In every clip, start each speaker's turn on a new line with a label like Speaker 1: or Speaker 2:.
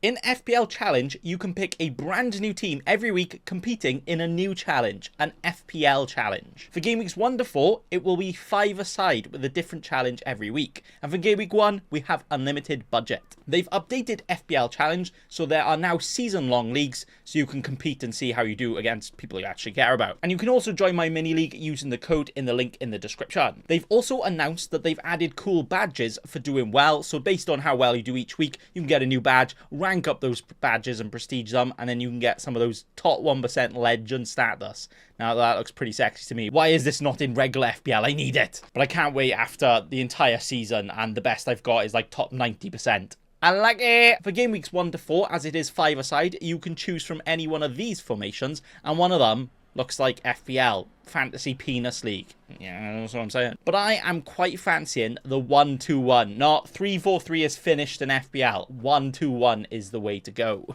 Speaker 1: In FPL Challenge, you can pick a brand new team every week competing in a new challenge, an FPL Challenge. For Game Weeks 1 to 4, it will be 5-a-side with a different challenge every week. And for Game Week 1, we have unlimited budget. They've updated FPL Challenge, so there are now season-long leagues, so you can compete and see how you do against people you actually care about. And you can also join my mini-league using the code in the link in the description. They've also announced that they've added cool badges for doing well, so based on how well you do each week, you can get a new badge, rank up those badges and prestige them, and then you can get some of those top 1% legend status. Now that looks pretty sexy to me. Why is this not in regular FPL? I need it. But I can't wait after the entire season, and the best I've got is like top 90%. Unlucky! For Game Weeks 1 to 4, as it is 5-a-side, you can choose from any one of these formations, and one of them looks like FPL, Fantasy Penis League. Yeah, that's what I'm saying. But I am quite fancying the 1-2-1. Not 3-4-3 is finished in FPL. 1-2-1 is the way to go.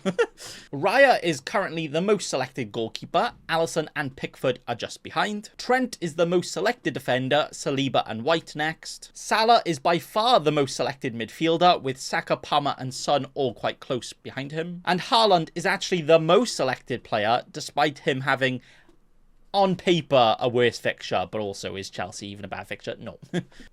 Speaker 1: Raya is currently the most selected goalkeeper. Alisson and Pickford are just behind. Trent is the most selected defender. Saliba and White next. Salah is by far the most selected midfielder, with Saka, Palmer and Son all quite close behind him. And Haaland is actually the most selected player, despite him having, on paper, a worse fixture, but also is Chelsea even a bad fixture? No.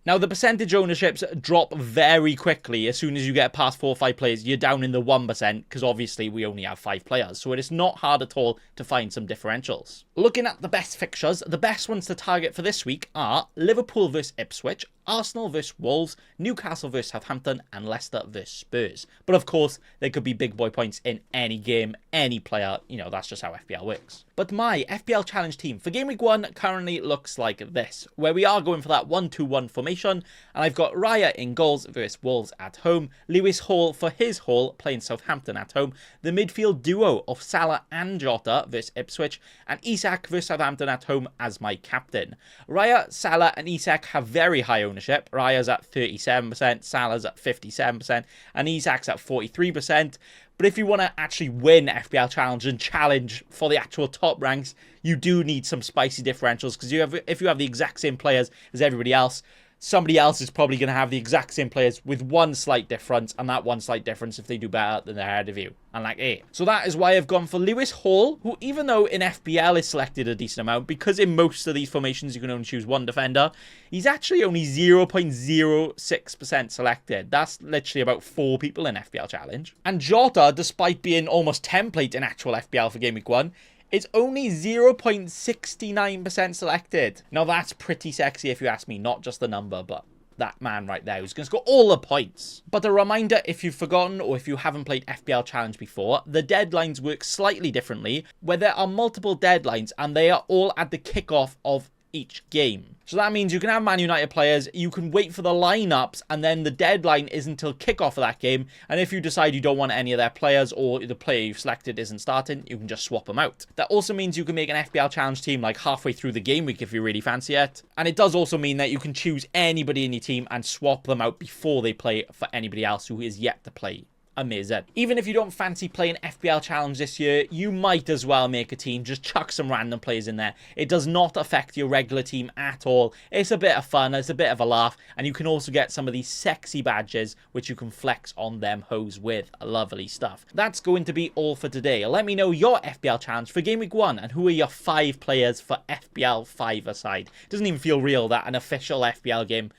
Speaker 1: Now, the percentage ownerships drop very quickly. As soon as you get past 4 or 5 players, you're down in the 1%, because obviously we only have 5 players, so it is not hard at all to find some differentials. Looking at the best fixtures, the best ones to target for this week are Liverpool vs Ipswich, Arsenal vs Wolves, Newcastle vs Southampton, and Leicester vs Spurs. But of course, there could be big boy points in any game, any player. You know, that's just how FPL works. But my FPL Challenge team for Game Week 1 currently looks like this, where we are going for that 1-2-1 formation, and I've got Raya in goals versus Wolves at home, Lewis Hall for his Hall playing Southampton at home, the midfield duo of Salah and Jota versus Ipswich, and Isak versus Southampton at home as my captain. Raya, Salah and Isak have very high ownership. Raya's at 37%, Salah's at 57%, and Isak's at 43%. But if you want to actually win FPL Challenge and challenge for the actual top ranks, you do need some spicy differentials, because if you have the exact same players as everybody else, somebody else is probably going to have the exact same players with one slight difference, and that one slight difference if they do better than they're ahead of you. And like, hey. So that is why I've gone for Lewis Hall, who, even though in FPL is selected a decent amount, because in most of these formations you can only choose one defender, he's actually only 0.06% selected. That's literally about 4 people in FPL Challenge. And Jota, despite being almost template in actual FPL for Game Week 1, it's only 0.69% selected. Now that's pretty sexy if you ask me, not just the number, but that man right there who's going to score all the points. But a reminder, if you've forgotten or if you haven't played FPL Challenge before, the deadlines work slightly differently, where there are multiple deadlines and they are all at the kickoff of each game. So that means you can have Man United players, you can wait for the lineups, and then the deadline is until kickoff of that game. And if you decide you don't want any of their players, or the player you've selected isn't starting, you can just swap them out. That also means you can make an FPL Challenge team like halfway through the game week if you really fancy it. And it does also mean that you can choose anybody in your team and swap them out before they play for anybody else who is yet to play. Amazing. Even if you don't fancy playing FPL Challenge this year, you might as well make a team. Just chuck some random players in there. It does not affect your regular team at all. It's a bit of fun, it's a bit of a laugh, and you can also get some of these sexy badges which you can flex on them hoes with. Lovely stuff. That's going to be all for today. Let me know your FPL Challenge for Game Week 1 and who are your 5 players for FPL 5-a-side. It doesn't even feel real that an official FPL game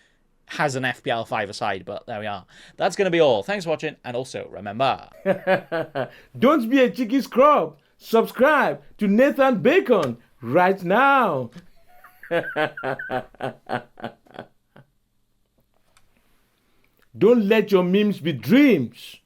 Speaker 1: has an FPL 5-a-side, but there we are. That's going to be all. Thanks for watching, and also remember,
Speaker 2: don't be a cheeky scrub. Subscribe to Nathan Bacon right now. Don't let your memes be dreams.